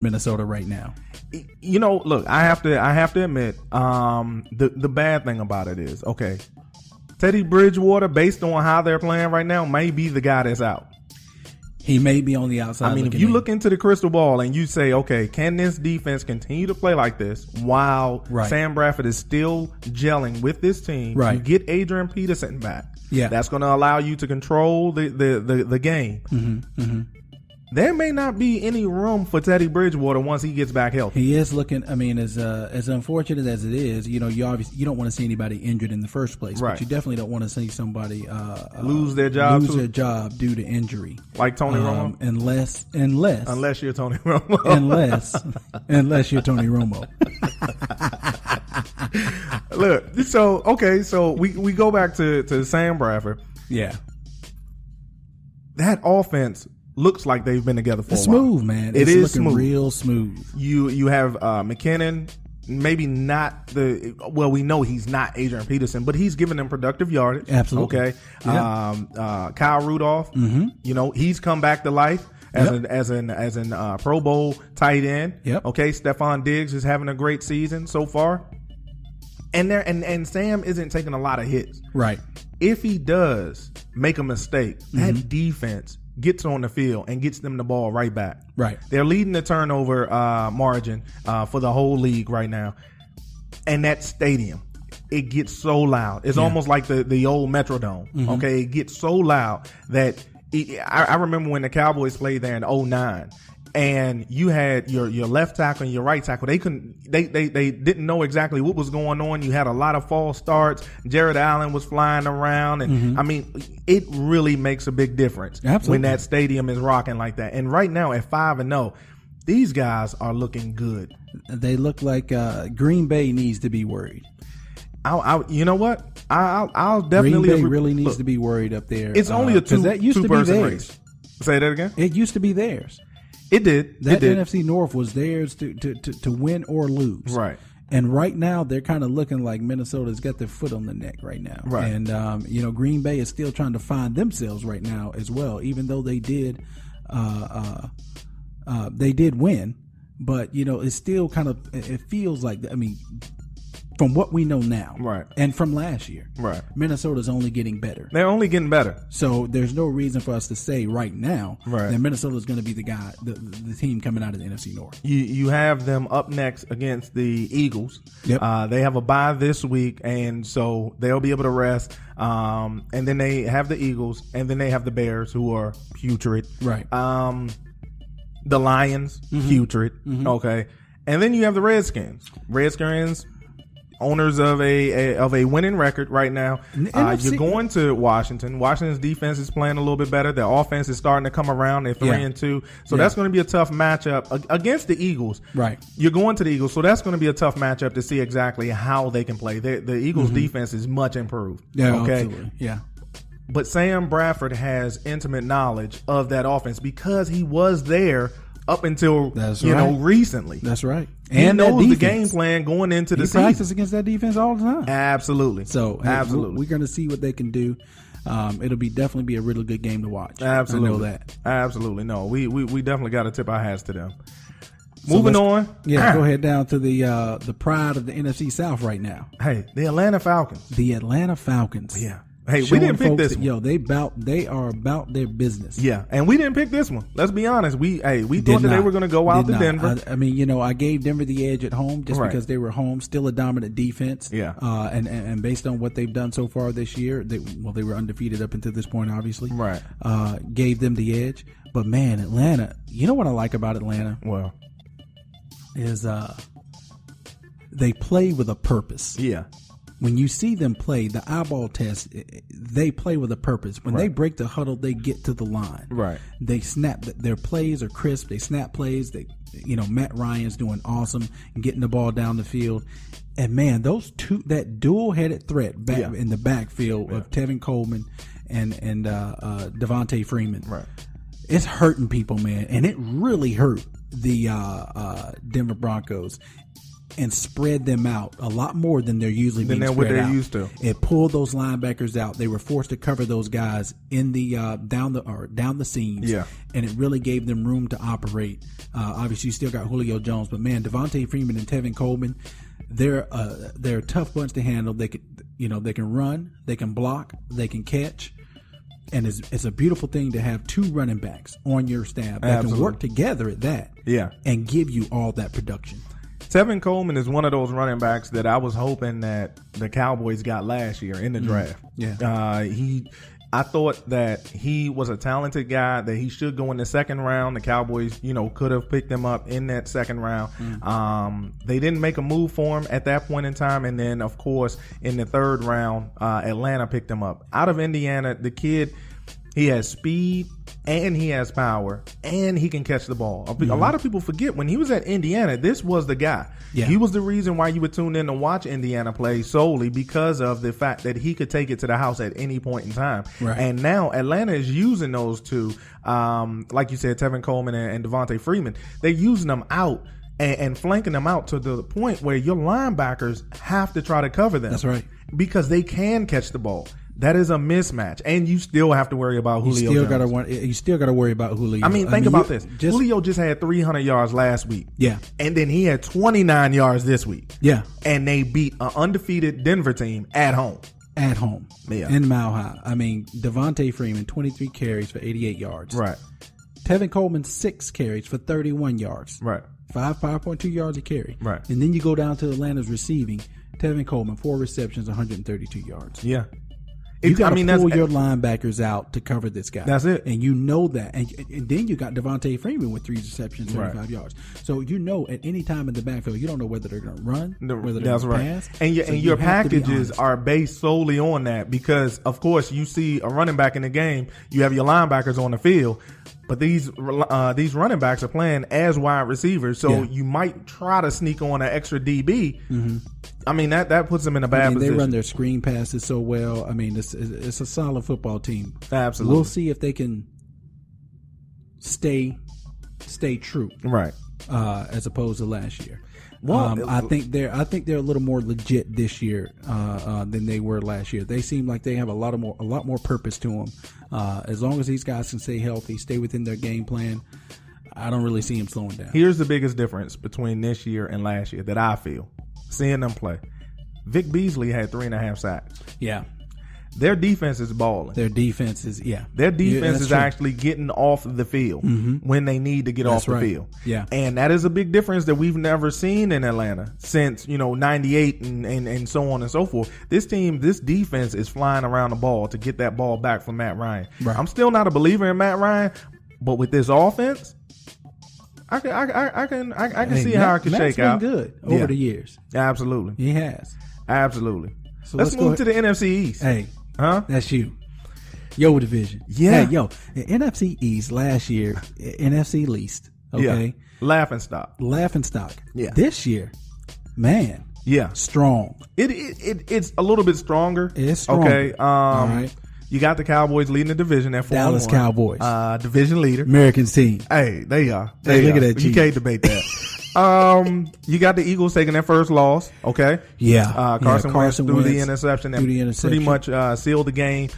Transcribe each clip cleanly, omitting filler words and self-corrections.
Minnesota right now. Look, I have to admit, the bad thing about it is, okay, Teddy Bridgewater, based on how they're playing right now, may be the guy that's out. He may be on the outside. I mean, if you look into the crystal ball and you say, okay, can this defense continue to play like this while Sam Bradford is still gelling with this team? Right. You get Adrian Peterson back. Yeah. That's going to allow you to control the game. Mm-hmm, mm-hmm. There may not be any room for Teddy Bridgewater once he gets back healthy. He is looking. I mean, as unfortunate as it is, you don't want to see anybody injured in the first place. Right. But you definitely don't want to see somebody lose their job due to injury, like Tony Romo. Unless you're Tony Romo. unless you're Tony Romo. Look, so we go back to Sam Bradford. Yeah, that offense looks like they've been together for a while. Smooth, man. It's looking smooth. Real smooth. You have McKinnon, maybe not we know he's not Adrian Peterson, but he's giving them productive yardage. Absolutely. Okay. Yeah. Kyle Rudolph, he's come back to life as an Pro Bowl tight end. Yep. Okay. Stephon Diggs is having a great season so far. And Sam isn't taking a lot of hits. Right. If he does make a mistake, that defense gets on the field and gets them the ball right back. Right. They're leading the turnover margin for the whole league right now. And that stadium, it gets so loud. It's almost like the old Metrodome. Mm-hmm. Okay. It gets so loud that I remember when the Cowboys played there in 2009. And you had your left tackle and your right tackle. They didn't know exactly what was going on. You had a lot of false starts. Jared Allen was flying around, and I mean, it really makes a big difference when that stadium is rocking like that. And right now at 5-0, these guys are looking good. They look like Green Bay needs to be worried. You know what? I'll definitely. Green Bay really needs to be worried up there. It's only a two-person race. Say that again. It used to be theirs. It did. That NFC North was theirs to win or lose. Right. And right now they're kind of looking like Minnesota's got their foot on the neck right now. Right. And Green Bay is still trying to find themselves right now as well, even though they did win. But it's still kind of, it feels like, from what we know now, right, and from last year, right, Minnesota's only getting better. They're only getting better. So there's no reason for us to say right now that Minnesota's going to be the guy, the team coming out of the NFC North. You have them up next against the Eagles. Yep. They have a bye this week, and so they'll be able to rest. And then they have the Eagles, and then they have the Bears, who are putrid. Right. The Lions, putrid. Mm-hmm. Okay. And then you have the Redskins. Owners of a winning record right now. You're going to Washington. Washington's defense is playing a little bit better. Their offense is starting to come around. They're 3-2. So that's going to be a tough matchup against the Eagles. Right. You're going to the Eagles. So that's going to be a tough matchup to see exactly how they can play. The Eagles' defense is much improved. Yeah, okay? Absolutely. Yeah. But Sam Bradford has intimate knowledge of that offense because he was there up until recently. That's right. And knows the game plan going into the season. He practices against that defense all the time. Absolutely. So absolutely, we're going to see what they can do. It'll definitely be a really good game to watch. Absolutely, I know that. Absolutely, no, we definitely got to tip our hats to them. Moving on. Yeah, go ahead down to the pride of the NFC South right now. Hey, the Atlanta Falcons. The Atlanta Falcons. Yeah. Hey, we didn't pick this one. They are about their business. Yeah, and we didn't pick this one. Let's be honest. We thought that they were going to go out to Denver. I gave Denver the edge at home just because they were home, still a dominant defense. Yeah. And based on what they've done so far this year, they were undefeated up until this point, obviously. Right. Gave them the edge. But man, Atlanta, you know what I like about Atlanta? Well, is they play with a purpose. Yeah. When you see them play, the eyeball test, they play with a purpose. When they break the huddle, they get to the line. Right. They snap. Their plays are crisp. They snap plays. Matt Ryan's doing awesome and getting the ball down the field. And man, that dual-headed threat back in the backfield of Tevin Coleman and Devontae Freeman. Right. It's hurting people, man, and it really hurt the Denver Broncos. and spread them out a lot more than they're usually being spread out. Than what they're used to. It pulled those linebackers out. They were forced to cover those guys in the down the seams. Yeah. And it really gave them room to operate. Obviously, you still got Julio Jones, but man, Devontae Freeman and Tevin Coleman, they're a tough bunch to handle. They can run, they can block, they can catch. And it's a beautiful thing to have two running backs on your staff that can work together at that. Yeah. And give you all that production. Tevin Coleman is one of those running backs that I was hoping that the Cowboys got last year in the draft. Yeah. I thought that he was a talented guy, that he should go in the second round. The Cowboys, could have picked him up in that second round. They didn't make a move for him at that point in time. And then, of course, in the third round, Atlanta picked him up. Out of Indiana, the kid, he has speed and he has power and he can catch the ball. A lot of people forget when he was at Indiana, this was the guy. Yeah. He was the reason why you would tune in to watch Indiana play, solely because of the fact that he could take it to the house at any point in time. Right. And now Atlanta is using those two, like you said, Tevin Coleman and Devontae Freeman. They're using them out and flanking them out to the point where your linebackers have to try to cover them. That's right. Because they can catch the ball. That is a mismatch, and you still have to worry about Julio. You still got to worry about Julio. I mean, think about this. Julio just had 300 yards last week. Yeah, and then he had 29 yards this week. Yeah, and they beat an undefeated Denver team at home. Yeah, in Mile High. I mean, Devontae Freeman 23 carries for 88 yards. Right. Tevin Coleman 6 carries for 31 yards. Right. 5.2 yards a carry. Right. And then you go down to Atlanta's receiving. Tevin Coleman 4 receptions, 132 yards. Yeah. You got to pull your linebackers out to cover this guy. That's it. And you know that. And then you got Devontae Freeman with 3 receptions, 35 yards. So at any time in the backfield, you don't know whether they're going to run, whether they're going to pass. And your packages are based solely on that because, of course, you see a running back in the game, you have your linebackers on the field, but these running backs are playing as wide receivers, so you might try to sneak on an extra DB. Mm-hmm. I mean, that puts them in a bad position. They run their screen passes so well. I mean, it's a solid football team. Absolutely. We'll see if they can stay true, right? As opposed to last year. Well, I think they're a little more legit this year than they were last year. They seem like they have a lot more purpose to them. As long as these guys can stay healthy, stay within their game plan, I don't really see them slowing down. Here's the biggest difference between this year and last year that I feel. Seeing them play. Vic Beasley had 3.5 sacks. Yeah. Their defense is balling. Their defense is actually getting off the field when they need to get off the field. Yeah. And that is a big difference that we've never seen in Atlanta since, 98 and so on and so forth. This defense is flying around the ball to get that ball back from Matt Ryan. Right. I'm still not a believer in Matt Ryan, but with this offense, I can see how it can shake out. Matt's been good over the years. Absolutely. He has. Absolutely. So let's move to the NFC East. Hey, huh? That's you. Your division. Yeah. Hey, the NFC East last year, NFC least. Okay. Yeah. Laughing stock. Yeah. This year, man. Yeah. Strong. It's a little bit stronger. It's stronger. Okay. All right. You got the Cowboys leading the division at 4-1. Dallas Cowboys. Division leader. Americans team. Hey, they are. Look at that. You can't debate that. You got the Eagles taking their first loss. Okay. Yeah. Carson Wentz threw the interception and pretty much sealed the game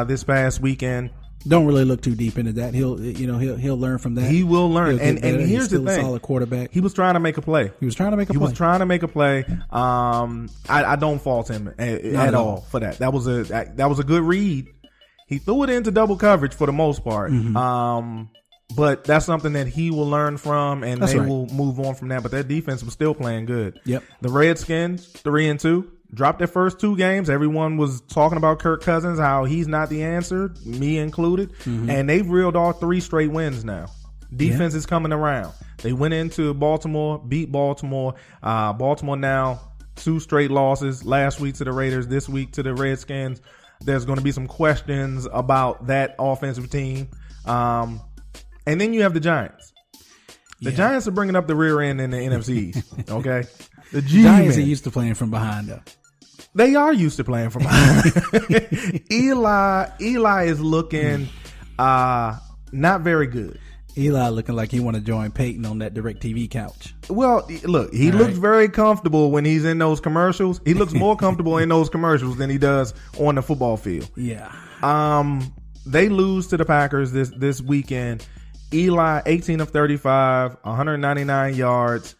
this past weekend. Don't really look too deep into that. He'll learn from that. He will learn. And here's the thing. A solid quarterback. He was trying to make a play. I don't fault him at all for that. That was a good read. He threw it into double coverage for the most part. Mm-hmm. But that's something that he will learn from, and they will move on from that. But their defense was still playing good. Yep. The Redskins 3-2. Dropped their first 2 games. Everyone was talking about Kirk Cousins, how he's not the answer, me included. Mm-hmm. And they've reeled off 3 straight wins now. Defense is coming around. They went into Baltimore, beat Baltimore. Baltimore now 2 straight losses. Last week to the Raiders, this week to the Redskins. There's going to be some questions about that offensive team. And then you have the Giants. The Giants are bringing up the rear end in the NFC East. Okay? The Giants are used to playing from behind, though. They are used to playing from behind. Eli is looking not very good. Eli looking like he want to join Peyton on that DirecTV couch. Well, look, he looks very comfortable when he's in those commercials. He looks more comfortable in those commercials than he does on the football field. Yeah. They lose to the Packers this weekend. Eli, 18 of 35, 199 yards.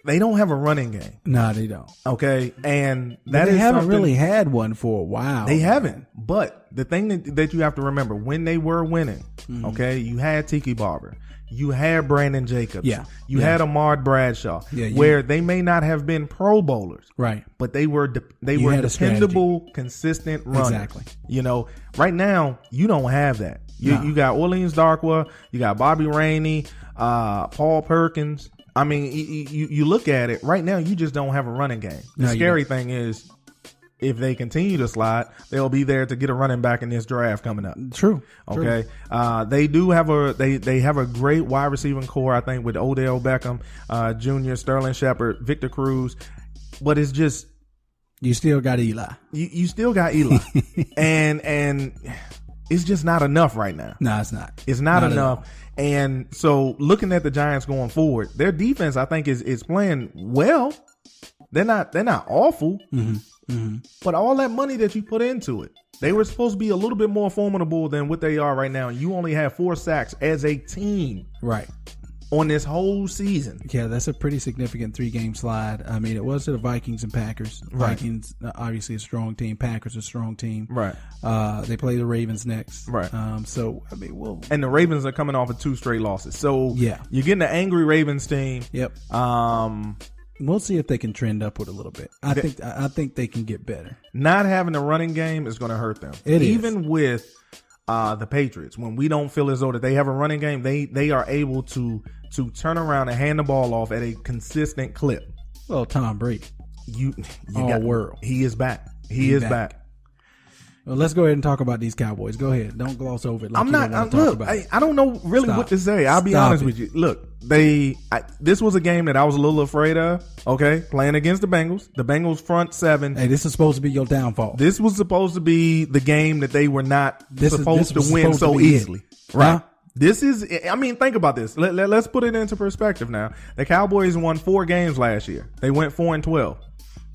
They don't have a running game. No, they don't. Okay, and they haven't really had one for a while. They haven't. But the thing that you have to remember, when they were winning, okay, you had Tiki Barber, you had Brandon Jacobs, you had Ahmad Bradshaw, where they may not have been Pro Bowlers, right? But they were dependable, consistent runners. Exactly. You know, right now you don't have that. You got Orleans Darkwa, you got Bobby Rainey, Paul Perkins. I mean, you look at it right now, you just don't have a running game. The scary thing is, if they continue to slide, they'll be there to get a running back in this draft coming up. True. Okay. They do have they have a great wide receiving core, I think, with Odell Beckham, Jr., Sterling Shepard, Victor Cruz, but it's just, you still got Eli. You still got Eli, and it's just not enough right now. No, it's not. It's not enough. And so, looking at the Giants going forward, their defense, I think, is playing well. They're not awful, but all that money that you put into it, they were supposed to be a little bit more formidable than what they are right now. You only have 4 sacks as a team, right, on this whole season. Yeah, that's a pretty significant 3-game slide. I mean, it was to the Vikings and Packers. Right. Vikings, obviously a strong team. Packers, a strong team. Right. They play the Ravens next. Right. So, I mean, and the Ravens are coming off of 2 straight losses. So, yeah, you're getting an angry Ravens team. Yep. We'll see if they can trend upward a little bit. I think they can get better. Not having a running game is going to hurt them. Even with the Patriots, when we don't feel as though that they have a running game, they are able to turn around and hand the ball off at a consistent clip. Well, Tom Brady, world, he is back. He is back. Well, let's go ahead and talk about these Cowboys. Go ahead. Don't gloss over it. I don't know really what to say. I'll be honest with you. Look, this was a game that I was a little afraid of. Okay, playing against the Bengals. The Bengals front 7. Hey, this is supposed to be your downfall. This was supposed to be the game that they were not supposed to win so easily. Right. Huh? This is, I mean, think about this. Let's put it into perspective now. The Cowboys won 4 games last year. They went 4-12.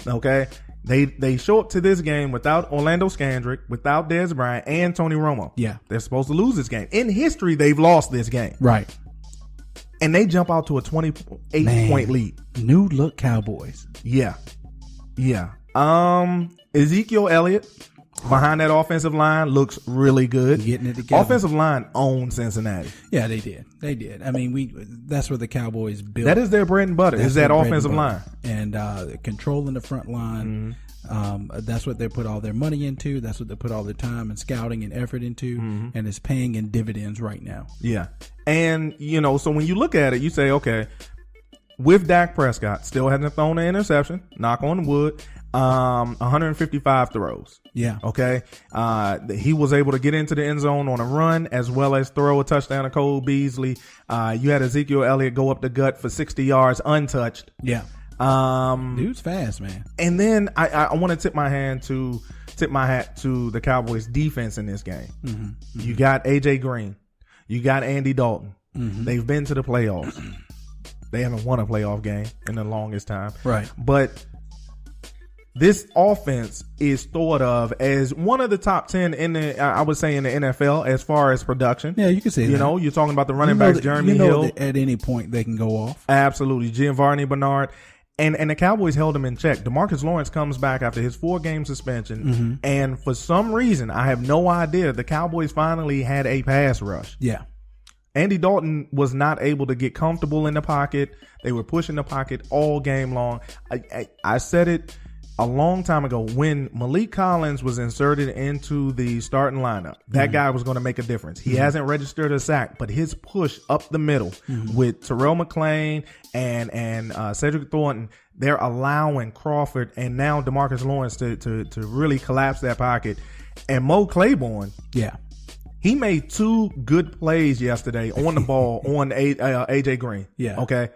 Okay. They show up to this game without Orlando Scandrick, without Dez Bryant, and Tony Romo. Yeah. They're supposed to lose this game. In history, they've lost this game. Right. And they jump out to a 28-point lead. New look Cowboys. Yeah. Yeah. Ezekiel Elliott behind that offensive line looks really good. Getting it together. Offensive line owned Cincinnati. Yeah, they did. They did. I mean, that's where the Cowboys built. That is their bread and butter. Is that offensive line. And controlling the front line. That's what they put all their money into. That's what they put all their time and scouting and effort into. And it's paying in dividends right now. Yeah. And, so when you look at it, you say, okay, with Dak Prescott, still hasn't thrown an interception, knock on wood, 155 throws. Yeah. Okay. He was able to get into the end zone on a run as well as throw a touchdown to Cole Beasley. You had Ezekiel Elliott go up the gut for 60 yards untouched. Yeah. Dude's fast, man. And then I want to tip my hat to the Cowboys defense in this game. You got AJ Green. You got Andy Dalton. They've been to the playoffs. They haven't won a playoff game in the longest time. Right. But this offense is thought of as one of the top 10 in I would say in the NFL as far as production. Yeah, you can say that. You're talking about the running backs, Jeremy Hill. At any point they can go off. Absolutely. Giovanni Bernard. And the Cowboys held him in check. DeMarcus Lawrence comes back after his 4-game suspension. And for some reason, I have no idea, the Cowboys finally had a pass rush. Yeah. Andy Dalton was not able to get comfortable in the pocket. They were pushing the pocket all game long. I said it a long time ago when Malik Collins was inserted into the starting lineup. That guy was going to make a difference. He hasn't registered a sack, but his push up the middle with Terrell McClain and Cedric Thornton, they're allowing Crawford and now DeMarcus Lawrence to really collapse that pocket. And Mo Claiborne, he made 2 good plays yesterday on the ball on AJ Green. Yeah. Okay.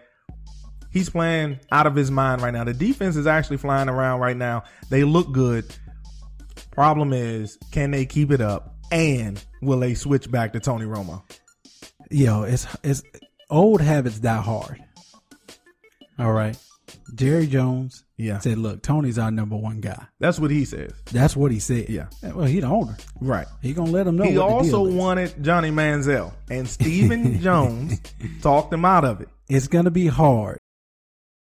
He's playing out of his mind right now. The defense is actually flying around right now. They look good. Problem is, can they keep it up? And will they switch back to Tony Romo? it's old habits die hard. All right. Jerry Jones said, look, Tony's our number one guy. That's what he says. That's what he said. Yeah. Well, he the owner. Right. He gonna let him know. He what the also deal is. wanted Johnny Manziel, and Stephen Jones talked him out of it. It's gonna be hard